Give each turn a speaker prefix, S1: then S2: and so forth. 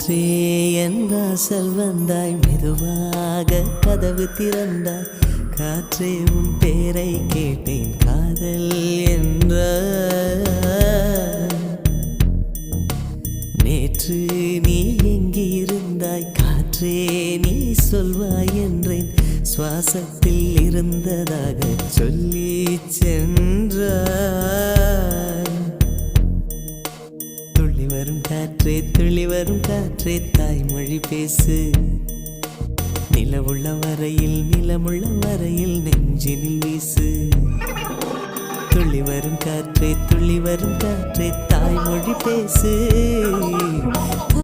S1: காற்றே என் வாசல் வந்தாய், மெதுவாக கதவு திறந்தாய். காற்றே உன் பேரை கேட்டேன், காதல் என்ற. நேற்று நீ எங்கிருந்தாய், காற்றே நீ சொல்வாய் என்றேன். சுவாசத்தில் இருந்ததாக சொல்லி சென்றாய். துள்ளி வரும் காற்றே, துள்ளி வரும் காற்றே, தாய்மொழி பேசு. நிலவுள்ள வரையில், நிலமுள்ள வரையில் நெஞ்சினில் வீசு. துள்ளி வரும் காற்றே, துள்ளி வரும் காற்றே, தாய்மொழி பேசு.